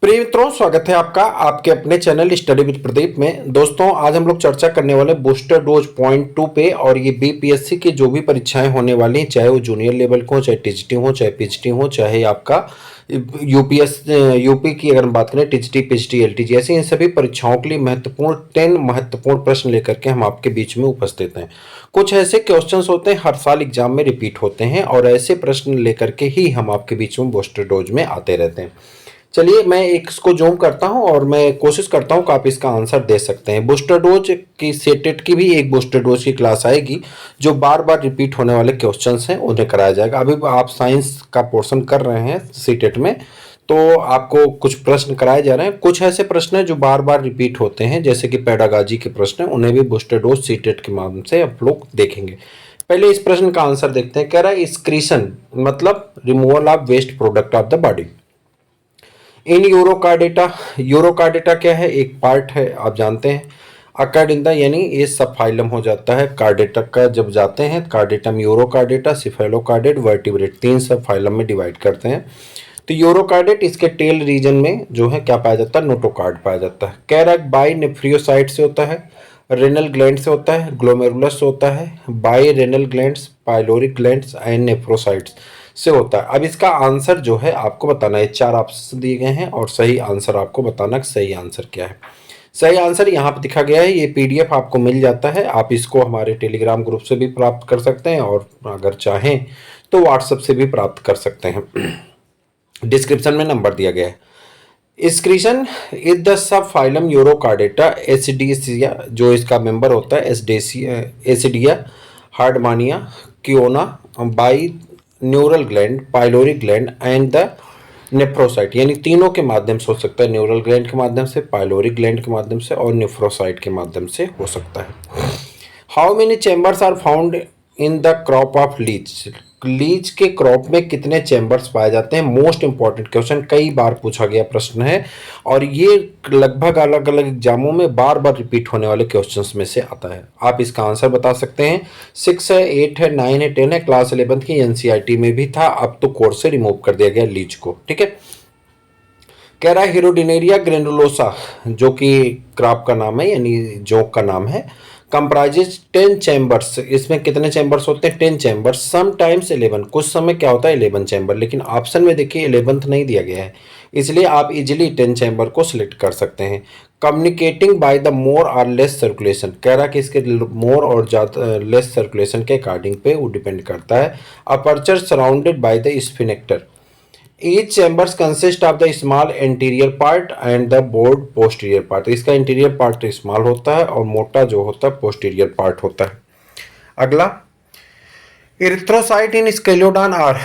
प्रिय मित्रों, स्वागत है आपका आपके अपने चैनल स्टडी विद प्रदीप में। दोस्तों, आज हम लोग चर्चा करने वाले बूस्टर डोज पॉइंट 2 पे। और ये बीपीएससी की जो भी परीक्षाएं होने वाली हैं, चाहे वो जूनियर लेवल को हो, चाहे टीजीटी हो, चाहे पीजीटी हो, चाहे आपका यूपी की अगर हम बात करें टीजीटी पीजीटी एलटीजी, ऐसी इन सभी परीक्षाओं के लिए महत्वपूर्ण 10 महत्वपूर्ण प्रश्न लेकर के हम आपके बीच में उपस्थित हैं। कुछ ऐसे क्वेश्चंस होते हैं हर साल एग्जाम में रिपीट होते हैं, और ऐसे प्रश्न लेकर के ही हम आपके बीच में बूस्टर डोज में आते रहते हैं। चलिए, मैं एक इसको जूम करता हूं और मैं कोशिश करता हूं कि आप इसका आंसर दे सकते हैं। बूस्टर डोज की सेटेट की भी एक बूस्टर डोज की क्लास आएगी, जो बार बार रिपीट होने वाले क्वेश्चंस हैं उन्हें कराया जाएगा। अभी आप साइंस का पोर्शन कर रहे हैं सीटेट में, तो आपको कुछ प्रश्न कराए जा रहे हैं। कुछ ऐसे प्रश्न हैं जो बार बार रिपीट होते हैं, जैसे कि पेडागाजी के प्रश्न हैं, उन्हें भी बूस्टर डोज सीटेट के माध्यम से आप लोग देखेंगे। पहले इस प्रश्न का आंसर देखते हैं। कह रहा है एक्सक्रीशन मतलब removal of waste product of the body in urochordata. Urochordata क्या है? एक पार्ट है, आप जानते हैं। अकार्डिंदा यानी ये सब फाइलम हो जाता है। कार्डेटा का जब जाते हैं, कार्डेटम, यूरोकार्डेटा, सिफेलोकार्डेट, वर्टिब्रेट, 3 सब फाइलम में डिवाइड करते हैं। तो यूरोकार्डेट इसके टेल रीजन में जो है क्या पाया जाता है? नोटोकार्ड पाया जाता है। कैरक बाई नेफ्रियोसाइट से होता है, रेनल ग्लैंड से होता है, ग्लोमेरुलस से होता है, by renal glands, pyloric glands and nephrocytes से होता है। अब इसका आंसर जो है आपको बताना है। 4 ऑप्शन दिए गए हैं और सही आंसर आपको बताना सही आंसर क्या है। सही आंसर यहाँ पे दिखा गया है। ये पीडीएफ आपको मिल जाता है। आप इसको हमारे टेलीग्राम ग्रुप से भी प्राप्त कर सकते हैं, और अगर चाहें तो व्हाट्सएप से भी प्राप्त कर सकते हैं। डिस्क्रिप्शन में नंबर दिया गया है। Excretion is the sub phylum urochordata ascidia, जो इसका मेंबर होता है ascidia, herdmania, ciona, by neural gland, pyloric gland and the nephrocyte, यानी तीनों के माध्यम से हो सकता है। न्यूरल ग्लैंड के माध्यम से, पाइलोरिक ग्लैंड के माध्यम से और नेफ्रोसाइट के माध्यम से हो सकता है। How many chambers are found in the crop of leech. Leech के क्रॉप में कितने चैम्बर्स पाए जाते हैं? मोस्ट इंपॉर्टेंट क्वेश्चन, कई बार पूछा गया प्रश्न है, और ये लगभग अलग अलग एग्जामों में बार बार रिपीट होने वाले क्वेश्चंस में से आता है। आप इसका आंसर बता सकते हैं। 6 है, 8 है, 9 है, 10 है। क्लास 11 की एनसीईआरटी में भी था, अब तो कोर्स से रिमूव कर दिया गया लीच को। ठीक है। कह रहा है हीरोडिनेरिया ग्रेनुलोसा, जो कि क्रॉप का नाम है, यानी जोंक का नाम है, कंप्राइजेज 10 चैम्बर्स। इसमें कितने चैम्बर्स होते हैं? 10 चैम्बर्स। समटाइम्स 11, कुछ समय क्या होता है 11 चैम्बर, लेकिन ऑप्शन में देखिए 11th नहीं दिया गया है, इसलिए आप इजीली 10 चैम्बर को सिलेक्ट कर सकते हैं। कम्युनिकेटिंग बाय द मोर और लेस सर्कुलेशन, कह रहा है कि इसके मोर और ज़्यादा लेस सर्कुलेशन के अकॉर्डिंग पे वो डिपेंड करता है। Aperture surrounded by the sphincter, each chambers consist of the small anterior part and the broad posterior part। इसका इंटीरियर पार्ट स्मॉल होता है और मोटा जो होता है पोस्टीरियर पार्ट होता है। अगला, इरिथ्रोसाइट इन स्केलियोडान आर।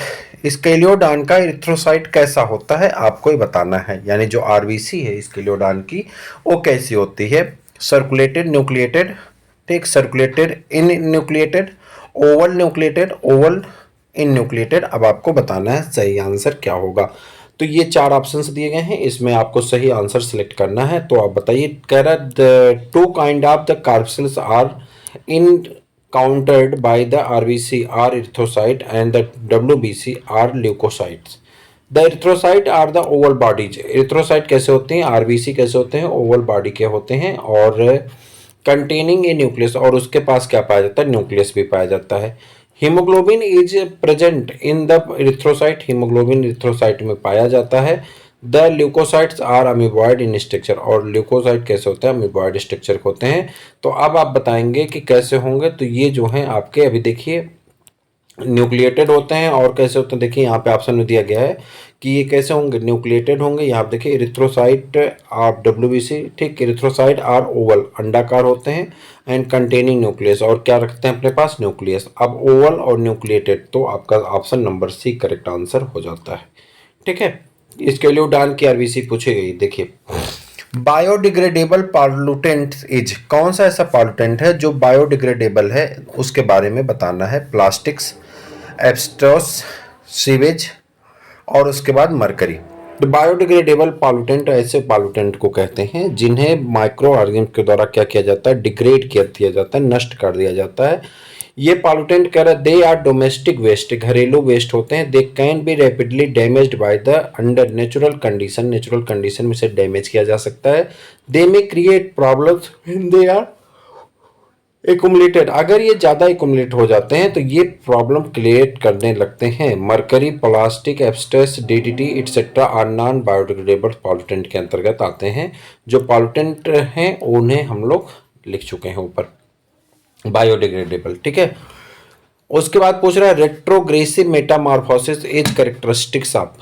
स्केलियोडान का इरिथ्रोसाइट कैसा होता है आपको ही बताना है, यानी जो आरबीसी है स्केलियोडान की वो कैसी होती है? सर्कुलेटेड, न्यूक्लिएटेड, ठीक, circulated, in nucleated, Oval nucleated, oval in nucleated. अब आपको बताना है सही आंसर क्या होगा। तो ये 4 ऑप्शंस दिए गए हैं, इसमें आपको सही आंसर सिलेक्ट करना है। तो आप बताइए। कह रहा है 2 kind of the corpuscles are encountered by the RBC or erythrocyte and the WBC or leukocytes. The erythrocyte are the oval bodies. Erythrocyte कैसे होते हैं? आरबीसी कैसे होते हैं? ओवल बॉडी के होते हैं, और कंटेनिंग ए न्यूक्लियस, और उसके पास क्या पाया जाता है? न्यूक्लियस भी पाया जाता है। Haemoglobin is present in the erythrocyte, haemoglobin erythrocyte में पाया जाता है। The leucocytes are amoeboid in structure, और ल्यूकोसाइट कैसे होते हैं? अमीबॉइड स्ट्रक्चर होते हैं। तो अब आप बताएंगे कि कैसे होंगे। तो ये जो हैं आपके, अभी देखिए, न्यूक्लिएटेड होते हैं और कैसे होते हैं। देखिए यहाँ पे ऑप्शन में दिया गया है कि ये कैसे होंगे, न्यूक्लिएटेड होंगे। यहाँ पे देखिए इरिथ्रोसाइट आप डब्ल्यूबीसी, ठीक, इरिथ्रोसाइट आर ओवल, अंडाकार होते हैं, एंड कंटेनिंग न्यूक्लियस, और क्या रखते हैं अपने पास? न्यूक्लियस। अब ओवल और न्यूक्लिएटेड, तो आपका option number C correct answer हो जाता है। ठीक है। स्केलियोडान की आरबीसी पूछी गई। देखिए, बायोडिग्रेडेबल पॉल्यूटेंट इज, कौन सा ऐसा पॉल्यूटेंट है जो बायोडिग्रेडेबल है, उसके बारे में बताना है। प्लास्टिक्स, एब्स्ट्रॉस, सीवेज, और उसके बाद मरकरी। तो बायोडिग्रेडेबल पॉल्यूटेंट ऐसे पॉल्यूटेंट को कहते हैं जिन्हें माइक्रो ऑर्गेनिज्म के द्वारा क्या किया जाता है? डिग्रेड किया दिया जाता है, नष्ट कर दिया जाता है। ये पॉल्यूटेंट कह रहा है दे आर डोमेस्टिक वेस्ट, घरेलू वेस्ट होते हैं। They can be rapidly damaged by the under natural condition, natural condition में से डैमेज किया जा सकता है। They may create problems when they are accumulated, अगर ये ज़्यादा एक्युमुलेट हो जाते हैं तो ये प्रॉब्लम क्रिएट करने लगते हैं। Mercury, plastic, asbestos, DDT etcetera are non biodegradable pollutant के अंतर्गत आते हैं। जो पॉल्यूटेंट हैं उन्हें हम लोग लिख चुके हैं ऊपर, बायोडिग्रेडेबल, ठीक है। उसके बाद पूछ रहा है retrogressive Metamorphosis is characteristics of,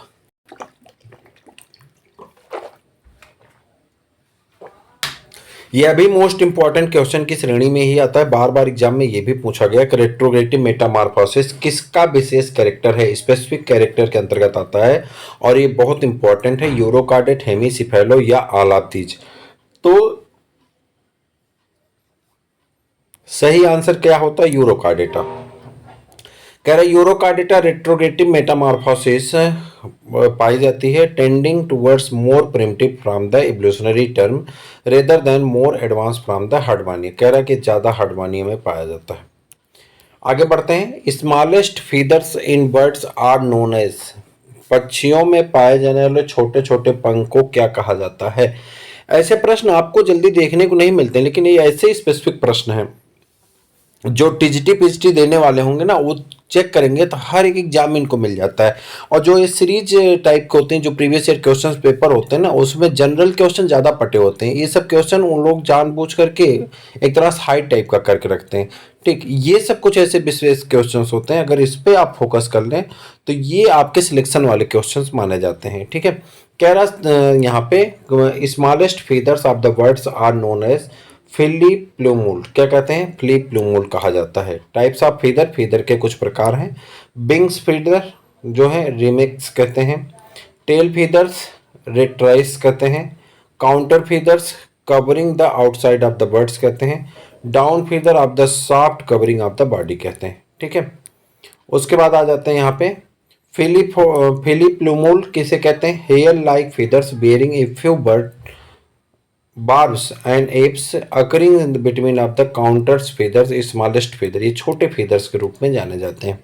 यह भी मोस्ट इंपॉर्टेंट क्वेश्चन की श्रेणी में ही आता है। बार बार एग्जाम में यह भी पूछा गया कि रेट्रोग्रेटिव मेटामॉर्फोसिस किसका विशेष कैरेक्टर है, स्पेसिफिक कैरेक्टर के अंतर्गत आता है और ये बहुत इंपॉर्टेंट है, यूरोकार्डेट, हेमीसिफेलो या आलातीज। तो सही आंसर क्या होता है, यूरोकार्डेटा। कह रहा है यूरोकार्डेटा रेट्रोग्रेटिव मेटामॉर्फोसिस पाई जाती है tending towards more primitive from the evolutionary term rather than more advance from the herdmania. कह रहा है कि ज़्यादा हार्डवानिया में पाया जाता है। आगे बढ़ते हैं। Smallest feathers in birds are known as, पक्षियों में पाए जाने वाले छोटे छोटे पंख को क्या कहा जाता है। ऐसे प्रश्न आपको जल्दी देखने को नहीं मिलते, लेकिन ये ऐसे स्पेसिफिक प्रश्न हैं जो टीजीटी पीजीटी देने वाले होंगे ना, वो चेक करेंगे तो हर एक एग्जाम इनको मिल जाता है। और जो ये सीरीज टाइप के होते हैं, जो प्रीवियस ईयर क्वेश्चंस पेपर होते हैं ना, उसमें जनरल क्वेश्चन ज़्यादा पटे होते हैं। ये सब क्वेश्चन उन लोग जानबूझ करके एक तरह से हाई टाइप का करके रखते हैं, ठीक। ये सब कुछ ऐसे विशेष क्वेश्चन होते हैं, अगर इस पर आप फोकस कर लें तो ये आपके सिलेक्शन वाले क्वेश्चन माने जाते हैं, ठीक है। कह रहा यहाँ पे smallest feathers of the words are known as filoplume, क्या कहते हैं, फिली प्लूमूल कहा जाता है। टाइप्स ऑफ फीदर, फीदर के कुछ प्रकार हैं। बिंग्स फीदर जो है रिमिक्स कहते हैं। टेल फीदर्स रेट्राइस कहते हैं। Counter feathers covering the outside of the birds कहते हैं। Down feather of the soft covering of the body कहते हैं, ठीक है। उसके बाद आ जाते हैं यहाँ पे फिली प्लूमूल किसे कहते हैं, hair like feathers bearing a few bird barbs and apes occurring in the between of the counters feathers smallest feather, ये छोटे feathers के रूप में जाने जाते हैं।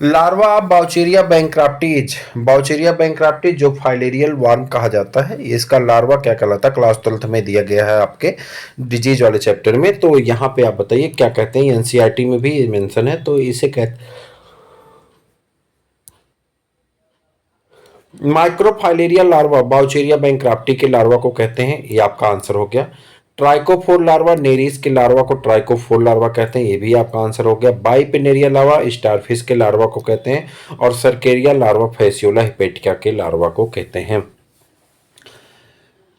लार्वा ऑफ बाउचेरिया बैंक्राफ्टीज, बाउचेरिया बैंक्राफ्टीज जो फाइलेरियल वर्म कहा जाता है, इसका लार्वा क्या कहलाता है, क्लास 12 में दिया गया है आपके डिजीज वाले चैप्टर में। तो यहाँ पे आप बताइए क्या कहते हैं, एनसीईआरटी में भी मेंशन है। तो इसे कहते माइक्रोफाइलेरिया लार्वा बाउचेरिया बैंक्राफ्टी के लार्वा को कहते हैं, ये आपका आंसर हो गया। ट्राइकोफोर लार्वा नेरीज के लार्वा को ट्राइकोफोर लार्वा कहते हैं, ये भी आपका आंसर हो गया। बाइपिनेरिया लार्वा स्टारफिश के लार्वा को कहते हैं और सर्केरिया लार्वा फैसियोला हिपेटिका के लार्वा को कहते हैं।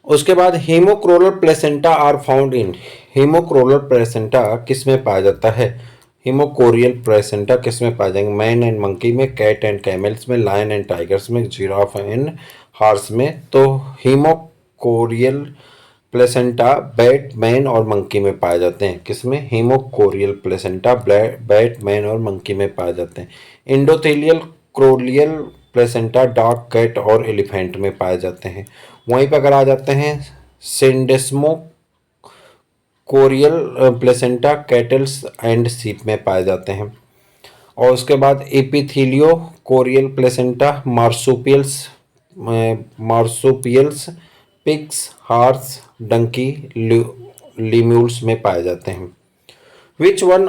उसके बाद haemochorial placenta are found in, haemochorial placenta किस में पाया जाता है, हिमोकोरियल प्लेसेंटा किस में पाए जाएंगे, मैन एंड मंकी में, कैट एंड कैमल्स में, लायन एंड टाइगर्स में, जिराफ एंड हॉर्स में। तो हिमोकोरियल प्लेसेंटा बैट, मैन और मंकी में पाए जाते हैं, किसमें, हिमोकोरियल प्लेसेंटा बैट, मैन और मंकी में पाए जाते हैं। इंडोथेलियल क्रोलियल प्लेसेंटा डॉग, कैट और एलिफेंट में पाए जाते हैं। वहीं पर अगर आ जाते हैं syndesmochorial placenta cattles and sheep में पाए जाते हैं। और उसके बाद epitheliochorial placenta marsupials pigs, horse, donkey, lemurs में पाए जाते हैं। Which one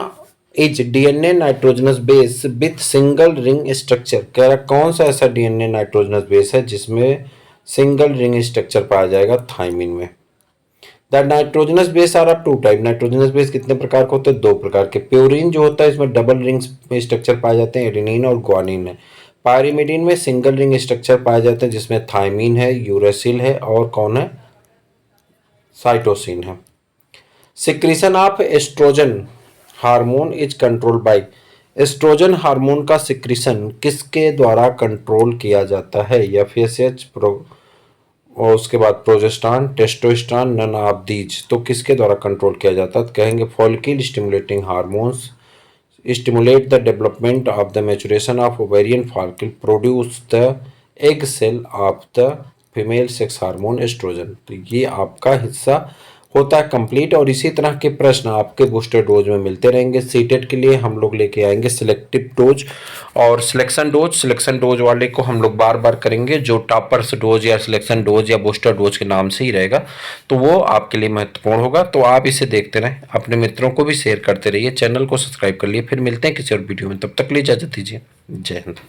is DNA nitrogenous base with single ring structure, कह रहा कौन सा ऐसा डीएनए नाइट्रोजनस बेस है जिसमें सिंगल रिंग स्ट्रक्चर पाया जाएगा, थाइमिन में। The nitrogenous base are of two type, nitrogenous base कितने प्रकार के होते हैं, दो प्रकार के। प्योरीन जो होता है इसमें डबल रिंग स्ट्रक्चर पाए जाते हैं, एडेनिन और ग्वानिन में। पायरिमिडीन में सिंगल रिंग स्ट्रक्चर पाए जाते हैं जिसमें थाइमिन है, यूरेसिल है और कौन है, साइटोसिन है। Secretion of oestrogen hormone is control by, oestrogen hormone का सिक्रीशन किसके द्वारा कंट्रोल किया जाता है, एफएसएच और उसके बाद progesterone, testosterone, none of these. तो किसके द्वारा कंट्रोल किया जाता है, तो कहेंगे follicle stimulating hormones stimulate the development of the maturation of ovarian follicle, produce the egg cell of the female sex hormone oestrogen. तो ये आपका हिस्सा होता है कंप्लीट। और इसी तरह के प्रश्न आपके बूस्टर डोज में मिलते रहेंगे। सीटेट के लिए हम लोग लेके आएंगे सिलेक्टिव डोज और सिलेक्शन डोज। सिलेक्शन डोज वाले को हम लोग बार बार करेंगे, जो टॉपर्स डोज या सिलेक्शन डोज या बूस्टर डोज के नाम से ही रहेगा, तो वो आपके लिए महत्वपूर्ण होगा। तो आप इसे देखते रहें, अपने मित्रों को भी शेयर करते रहिए, चैनल को सब्सक्राइब कर लिए। फिर मिलते हैं किसी और वीडियो में, तब तक के लिए इजाजत दीजिए। जय हिंद।